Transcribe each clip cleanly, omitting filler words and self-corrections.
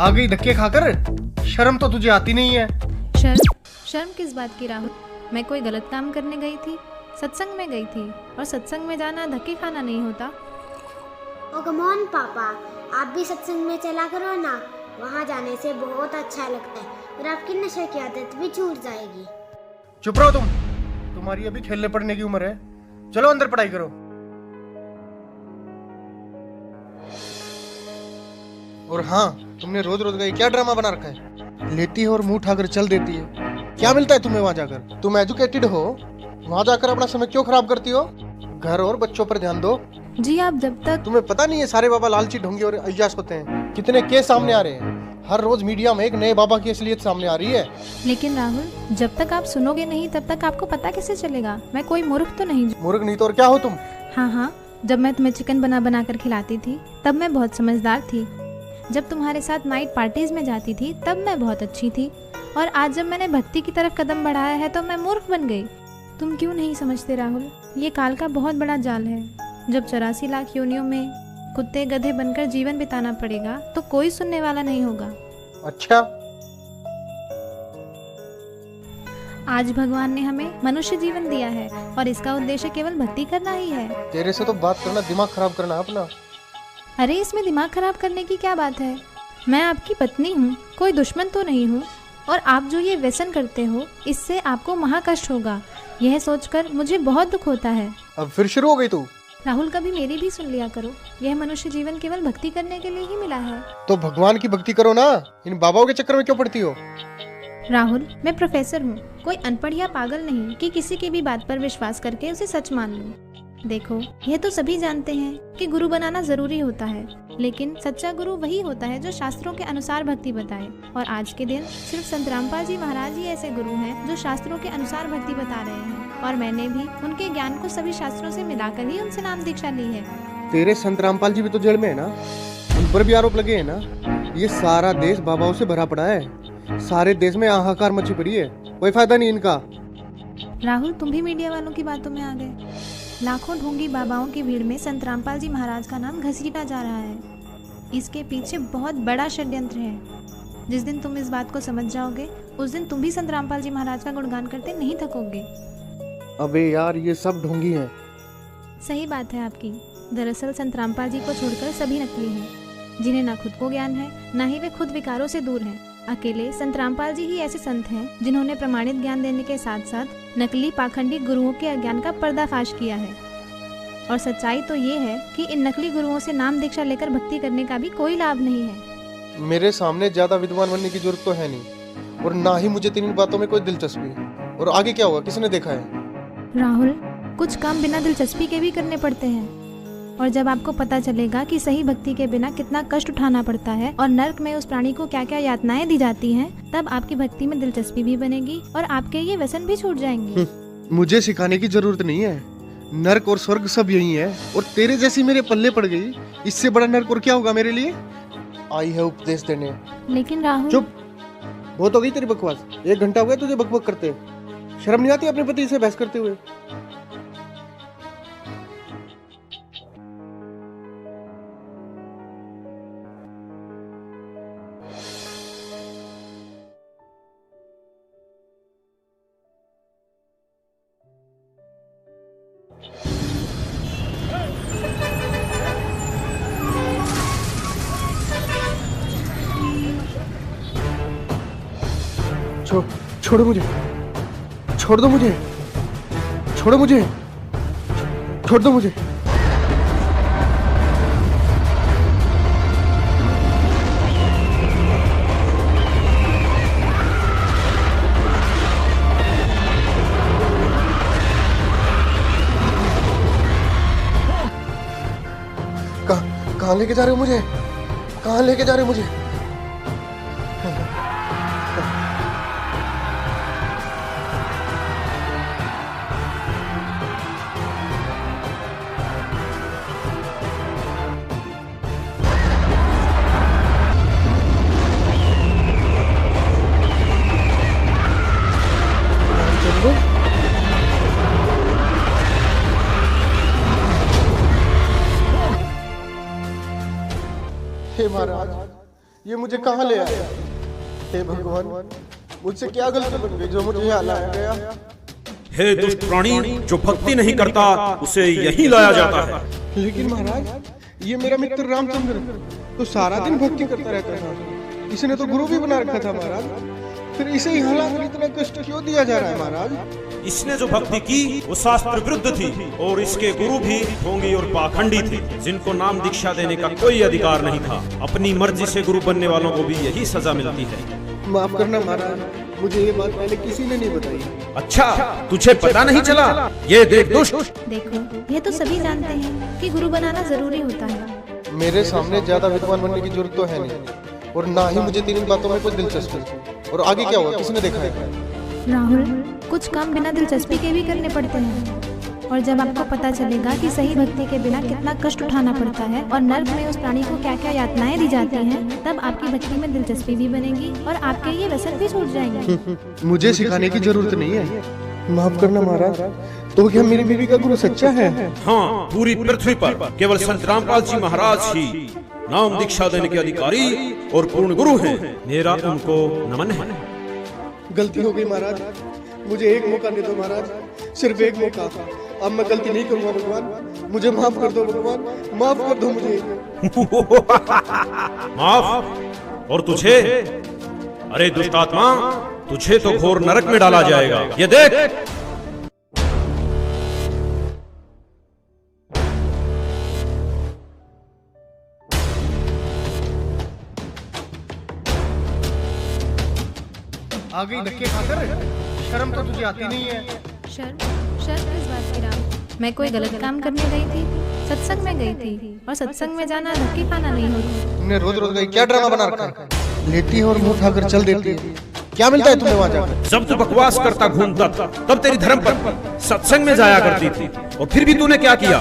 आ गई धक्के खाकर। शर्म तो तुझे आती नहीं है। शर्म? शर्म किस बात की राहुल? मैं कोई गलत काम करने गई थी? सत्संग में गई थी, और सत्संग में जाना धक्के खाना नहीं होता। ओ कम ऑन पापा, आप भी सत्संग में चला करो ना। वहाँ जाने से बहुत अच्छा लगता है और आपकी नशे की आदत भी छूट जाएगी। चुप रहो तुम। तुम्हारी अभी खेलने पड़ने की उम्र है। चलो अंदर पढ़ाई करो। और हाँ, तुमने रोज रोज का ये क्या ड्रामा बना रखा है? लेती है और मुंह उठाकर चल देती है। क्या मिलता है तुम्हें वहां जाकर? तुम एजुकेटेड हो, वहां जाकर अपना समय क्यों खराब करती हो? घर और बच्चों पर ध्यान दो। जी आप जब तक तुम्हें पता नहीं है सारे बाबा लालची, ढोंगी और अय्याश होते हैं? कितने केस सामने आ रहे हैं। हर रोज मीडिया में एक नए बाबा की असलियत सामने आ रही है। लेकिन राहुल, जब तक आप सुनोगे नहीं तब तक आपको पता कैसे चलेगा? मैं कोई मूर्ख तो नहीं। मूर्ख नहीं तो और क्या हो तुम? हाँ, जब मैं तुम्हें चिकन बना कर खिलाती थी तब मैं बहुत समझदार थी। जब तुम्हारे साथ नाइट पार्टीज में जाती थी तब मैं बहुत अच्छी थी। और आज जब मैंने भक्ति की तरफ कदम बढ़ाया है तो मैं मूर्ख बन गई। तुम क्यों नहीं समझते राहुल? ये काल का बहुत बड़ा जाल है। जब 84 लाख योनियों में कुत्ते गधे बनकर जीवन बिताना पड़ेगा तो कोई सुनने वाला नहीं होगा। अच्छा, आज भगवान ने हमें मनुष्य जीवन दिया है और इसका उद्देश्य केवल भक्ति करना ही है। तेरे से तो बात करना दिमाग खराब करना है अपना। अरे इसमें दिमाग खराब करने की क्या बात है? मैं आपकी पत्नी हूँ, कोई दुश्मन तो नहीं हूँ। और आप जो ये व्यसन करते हो इससे आपको महाकष्ट होगा, यह सोचकर मुझे बहुत दुख होता है। अब फिर शुरू हो गई तू। राहुल, कभी मेरी भी सुन लिया करो। यह मनुष्य जीवन केवल भक्ति करने के लिए ही मिला है। तो भगवान की भक्ति करो ना, इन बाबाओं के चक्कर में क्यों पड़ती हो? राहुल, मैं प्रोफेसर हूँ, कोई अनपढ़ या पागल नहीं कि किसी की भी बात पर विश्वास करके उसे सच मान लूं। देखो, यह तो सभी जानते हैं कि गुरु बनाना जरूरी होता है, लेकिन सच्चा गुरु वही होता है जो शास्त्रों के अनुसार भक्ति बताए। और आज के दिन सिर्फ संत रामपाल जी महाराज ही ऐसे गुरु हैं जो शास्त्रों के अनुसार भक्ति बता रहे हैं। और मैंने भी उनके ज्ञान को सभी शास्त्रों से मिलाकर ही उनसे नाम दीक्षा ली है। तेरे संत रामपाल जी भी तो जेल में है ना, उन पर भी आरोप लगे हैं ना। ये सारा देश बाबाओं से भरा पड़ा है। सारे देश में हाहाकार मची पड़ी है, कोई फायदा नहीं इनका। राहुल, तुम भी मीडिया वालों की बातों में आ गए। लाखों ढोंगी बाबाओं की भीड़ में संत रामपाल जी महाराज का नाम घसीटा जा रहा है। इसके पीछे बहुत बड़ा षड्यंत्र है। जिस दिन तुम इस बात को समझ जाओगे उस दिन तुम भी संत रामपाल जी महाराज का गुणगान करते नहीं थकोगे। अबे यार, ये सब ढोंगी हैं। सही बात है आपकी। दरअसल संत रामपाल जी को छोड़कर सभी नकली हैं, जिन्हें ना खुद को ज्ञान है ना ही वे खुद विकारों से दूर हैं। अकेले संत रामपाल जी ही ऐसे संत हैं जिन्होंने प्रमाणित ज्ञान देने के साथ साथ नकली पाखंडी गुरुओं के अज्ञान का पर्दाफाश किया है। और सच्चाई तो ये है कि इन नकली गुरुओं से नाम दीक्षा लेकर भक्ति करने का भी कोई लाभ नहीं है। मेरे सामने ज्यादा विद्वान बनने की जरूरत तो है नहीं, और ना ही मुझे तीन बातों में कोई दिलचस्पी। और आगे क्या होगा किसने देखा है? राहुल, कुछ काम बिना दिलचस्पी के भी करने पड़ते हैं। और जब आपको पता चलेगा कि सही भक्ति के बिना कितना कष्ट उठाना पड़ता है और नर्क में उस प्राणी को क्या क्या यातनाएं दी जाती हैं, तब आपकी भक्ति में दिलचस्पी भी बनेगी और आपके ये व्यसन भी छूट जाएंगे। मुझे सिखाने की जरूरत नहीं है। नर्क और स्वर्ग सब यही है, और तेरे जैसी मेरे पल्ले पड़ गई, इससे बड़ा नर्क और क्या होगा मेरे लिए? आई है उपदेश देने। लेकिन राहुल, चुप, बहुत हो गई तेरी बकवास। 1 घंटा हो गया तुझे बकबक करते। शर्म नहीं आती अपने पति से बहस करते हुए? छोड़ो मुझे, छोड़ दो मुझे, छोड़ो मुझे, छोड़ दो मुझे। कहाँ लेके जा रहे हो मुझे? कहाँ लेके जा रहे हो मुझे? हे महाराज, ये मुझे कहाँ ले आया? हे भगवान, मुझसे क्या गलती बन गई जो मुझे यहाँ लाया गया? हे दुष्ट प्राणी, जो भक्ति नहीं करता उसे यहीं लाया जाता है। लेकिन महाराज, ये मेरा मित्र रामचंद्र तो सारा दिन भक्ति करता रहता था। इसने तो गुरु भी बना रखा था महाराज, फिर इसे यहाँ लाकर इतना कष्ट क्यों दिया जा रहा है महाराज? इसने जो भक्ति की वो शास्त्र विरुद्ध थी और इसके गुरु भी ढोंगी और पाखंडी थे, जिनको नाम दीक्षा देने का कोई अधिकार नहीं था। अपनी मर्जी से गुरु बनने वालों को भी यही सजा मिलती है। माफ करना महाराज, मुझे ये बात पहले किसी ने नहीं बताई। अच्छा, तुझे पता नहीं चला? ये देख दुष्ट। देखो, यह तो सभी जानते हैं कि गुरु बनाना जरूरी होता है। मेरे सामने ज्यादा विद्वान बनने की जरूरत तो है नहीं, और ना ही मुझे तीन बातों में कुछ दिलचस्पी। और आगे क्या हुआ, किसने देखा है? राहुल, कुछ काम बिना दिलचस्पी के भी करने पड़ते हैं, और जब आपको पता चलेगा कि सही भक्ति के बिना कितना कष्ट उठाना पड़ता है और नर्क में उस प्राणी को क्या क्या यातनाएं दी जाती हैं, तब आपकी भक्ति में दिलचस्पी भी बनेगी और आपके ये व्यसन भी छूट जाएंगे। मुझे सिखाने की जरूरत नहीं है। माफ करना महाराज, तो क्या मेरी बीवी का गुरु सच्चा है? हाँ, पूरी पृथ्वी पर केवल संत रामपाल जी महाराज ही नाम दीक्षा देने के अधिकारी और पूर्ण गुरु हैं। मेरा उनको नमन है। गलती हो गई महाराज, मुझे एक मौका दे दो महाराज, सिर्फ एक मौका। अब मैं गलती नहीं करूंगा भगवान, मुझे माफ कर दो भगवान, माफ कर दो मुझे। माफ? और तुझे? अरे दुष्टात्मा, तुझे तो घोर नरक में डाला जाएगा। ये देख। आ गई धक्के खाकर, शर्म तो तुझे आती नहीं है। शर्म किस बात की राम? मैं कोई गलत काम करने गई थी? सत्संग में गई थी, और सत्संग में जाना धक्के खाना नहीं होता। तुमने रोज रोज का क्या ड्रामा बना रखा है? लेती है और मुंह उठाकर चल देती है। क्या मिलता है तुम्हें वहाँ जाकर? जब तू बकवास करता घूमता था तब तेरी धर्म पत्नी सत्संग में जाया करती थी, और फिर भी तूने क्या किया?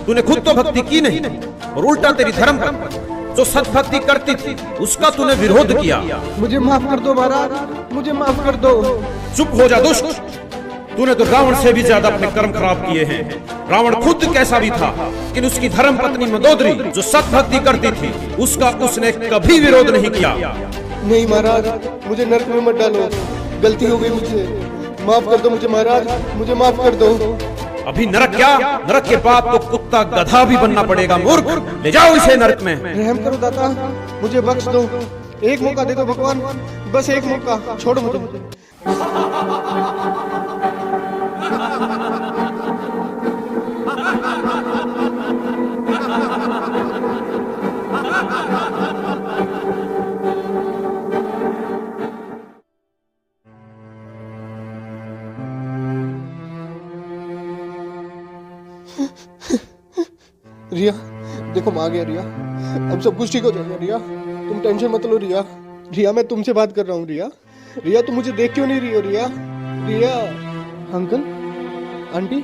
तूने खुद तो भक्ति की नहीं, और उल्टा तेरी धर्म पत्नी जो सत्भक्ति करती थी उसका तूने विरोध किया। मुझे माफ कर दो महाराज, मुझे माफ कर दो। चुप हो जा दुष्ट, तूने तो रावण से भी ज्यादा अपने कर्म खराब किए हैं। रावण खुद कैसा भी था, लेकिन उसकी धर्म पत्नी मंदोदरी जो सत्भक्ति करती थी उसका उसने कभी विरोध नहीं किया। नहीं महाराज, मुझे नरक में मत डालो, गलती हो गई मुझे, माफ कर दो मुझे महाराज, मुझे माफ कर दो। अभी नरक क्या, नरक के बाद तो कुत्ता गधा भी बनना पड़ेगा। मूर्ख, ले जाओ इसे नरक में। रहम करो दाता, मुझे बख्श दो, एक मौका दे दो भगवान, बस एक मौका, छोड़ो मुझे। रिया, देखो मैं आ गया रिया, अब सब कुछ ठीक हो जाएगा रिया, तुम टेंशन मत लो रिया। रिया, मैं तुमसे बात कर रहा हूँ रिया। रिया, तुम मुझे देख क्यों नहीं रही हो रिया? रिया, अंकल, आंटी,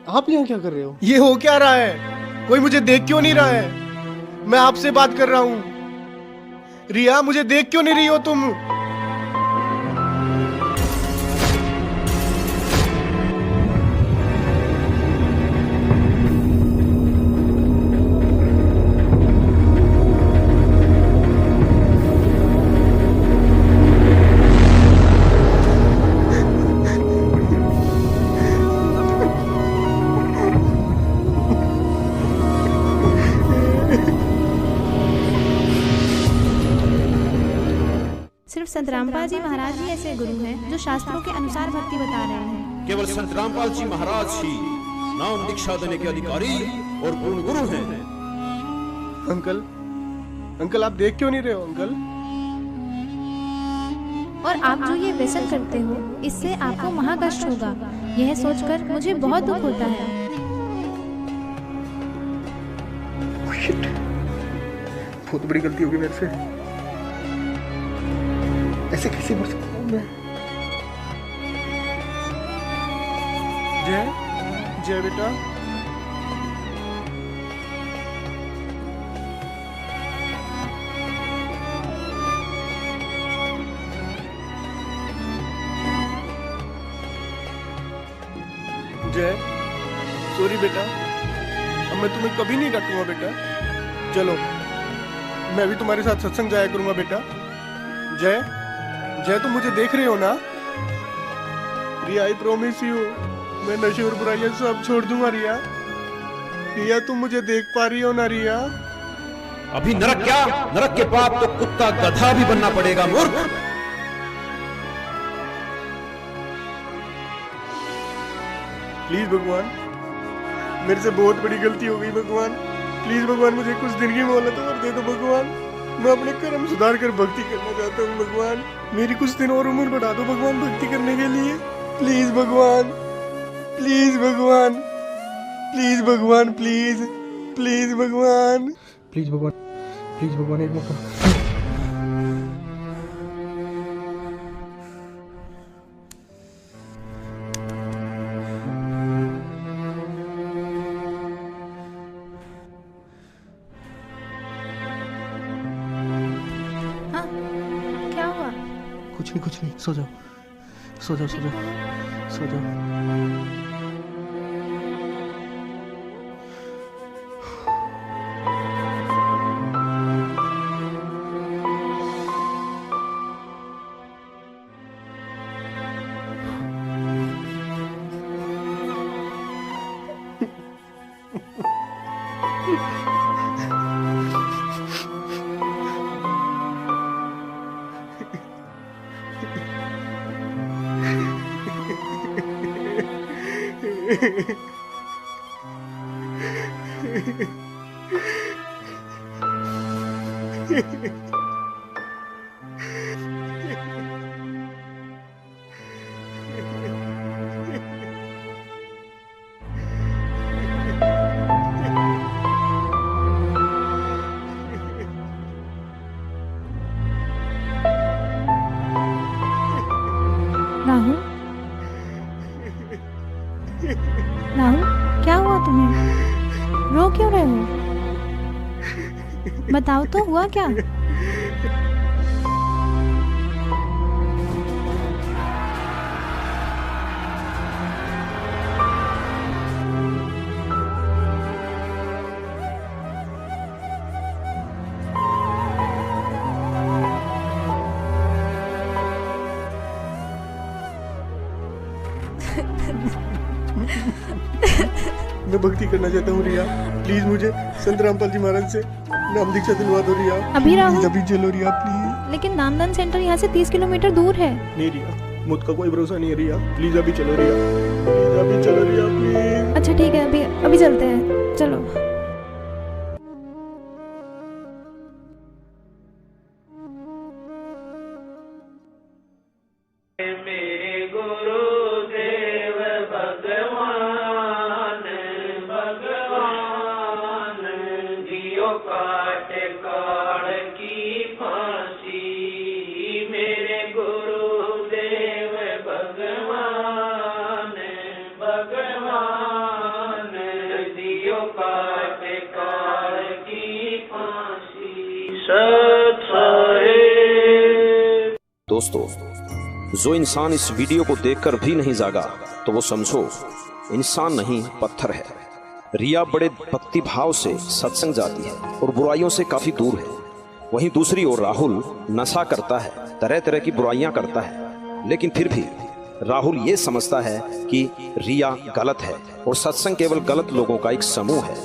आप यहाँ क्या कर रहे हो? ये हो क्या रहा है? कोई मुझे देख क्यों नहीं रहा है? मैं आपसे बात कर रहा हूँ। रिया, मुझे देख क्यों नहीं रही हो तुम? सिर्फ संत रामपाल जी महाराज ही ऐसे गुरु हैं जो शास्त्रों के अनुसार भक्ति बता रहे हैं। केवल संत रामपाल जी महाराज ही नाम दीक्षा देने के अधिकारी और पूर्ण गुरु हैं। अंकल, आप देख क्यों नहीं रहे हो अंकल? और आप जो ये व्यसन करते हो इससे आपको महाकष्ट होगा, यह सोचकर मुझे बहुत दुख होता है। बहुत बड़ी गलती होगी मेरे से, ऐसे कैसे कर सकता हूँ मैं? जय बेटा, जय, सॉरी बेटा, अब मैं तुम्हें कभी नहीं डांटूंगा बेटा। चलो मैं भी तुम्हारे साथ सत्संग जाया करूंगा बेटा। जय, जय तुम मुझे देख रहे हो ना? रिया, आई प्रॉमिस यू, मैं नशे और बुराइयां सब छोड़ दूंगा। रिया, रिया तुम मुझे देख पा रही हो ना? रिया, अभी नरक क्या, नरक के बाद तो कुत्ता गधा भी बनना पड़ेगा मूर्ख। प्लीज भगवान, मेरे से बहुत बड़ी गलती हो गई भगवान। प्लीज भगवान, मुझे कुछ दिन की मोहलत और दे दो भगवान। मैं अपने कर्म सुधार कर भक्ति करना चाहता हूँ भगवान। मेरी कुछ दिन और उम्र बढ़ा दो भगवान भक्ति करने के लिए। प्लीज भगवान, प्लीज भगवान, प्लीज भगवान, प्लीज, प्लीज भगवान, प्लीज भगवान, प्लीज भगवान, एक मौका। हाँ, क्या हुआ? कुछ नहीं, सो जाओ, सो जाओ, सो जाओ, सो जाओ। राहुल, राहुल, क्या हुआ तुम्हें? रो क्यों रहे हो? बताओ तो, हुआ क्या? मैं भक्ति करना चाहता हूँ रिया। प्लीज मुझे संत रामपाल जी महाराज से नाम दीक्षा दिलवा दो रिया। अभी राहुल? प्लीज, अभी चलो रिया प्लीज। लेकिन नामदान सेंटर यहाँ से 30 किलोमीटर दूर है। नहीं रिया, मुझ का कोई भरोसा नहीं है रिया। प्लीज अभी चलो रिया, प्लीज अभी चलो रिया, प्लीज। अच्छा ठीक है, अभी चलते हैं, चलो। दोस्तों, जो इंसान इस वीडियो को देखकर भी नहीं जागा तो वो समझो इंसान नहीं पत्थर है। रिया बड़े भक्ति भाव से सत्संग जाती है और बुराइयों से काफी दूर है। वहीं दूसरी ओर राहुल नशा करता है, तरह तरह की बुराइयां करता है, लेकिन फिर भी राहुल ये समझता है कि रिया गलत है और सत्संग केवल गलत लोगों का एक समूह है।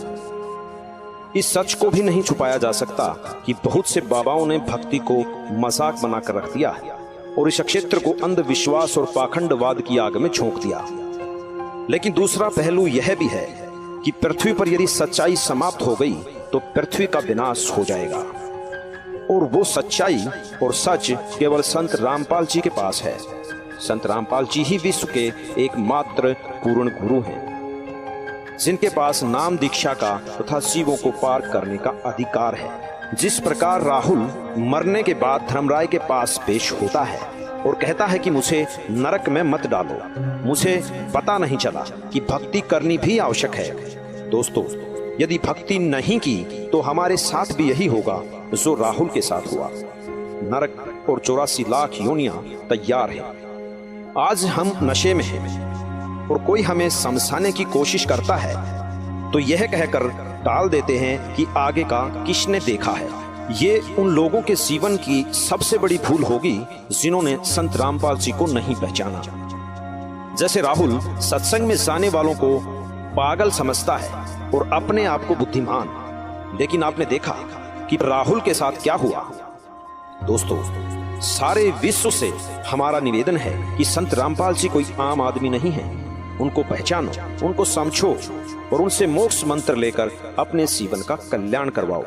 इस सच को भी नहीं छुपाया जा सकता कि बहुत से बाबाओं ने भक्ति को मजाक बनाकर रख दिया है और इस क्षेत्र को अंधविश्वास और पाखंडवाद की आग में झोंक दिया। लेकिन दूसरा पहलू यह भी है कि पृथ्वी पर यदि सच्चाई समाप्त हो गई तो पृथ्वी का विनाश हो जाएगा, और वो सच्चाई और सच केवल संत रामपाल जी के पास है। संत रामपाल जी ही विश्व के एकमात्र पूर्ण गुरु हैं, जिनके पास नाम दीक्षा का तथा शिवों को पार करने का अधिकार है। जिस प्रकार राहुल मरने के बाद धर्मराय के पास पेश होता है और कहता है कि मुझे नरक में मत डालो, मुझे पता नहीं चला कि भक्ति करनी भी आवश्यक है। दोस्तों, यदि भक्ति नहीं की तो हमारे साथ भी यही होगा जो राहुल के साथ हुआ। नरक और 84 लाख योनियां तैयार हैं। आज हम नशे में हैं और कोई हमें समझाने की कोशिश करता है तो यह कहकर टाल देते हैं कि आगे का किसने देखा है। ये उन लोगों के जीवन की सबसे बड़ी भूल होगी जिन्होंने संत रामपाल जी को नहीं पहचाना। जैसे राहुल सत्संग में जाने वालों को पागल समझता है और अपने आप को बुद्धिमान, लेकिन आपने देखा कि राहुल के साथ क्या हुआ। दोस्तों, सारे विश्व से हमारा निवेदन है कि संत रामपाल जी कोई आम आदमी नहीं है। उनको पहचानो, उनको समझो और उनसे मोक्ष मंत्र लेकर अपने जीवन का कल्याण करवाओ।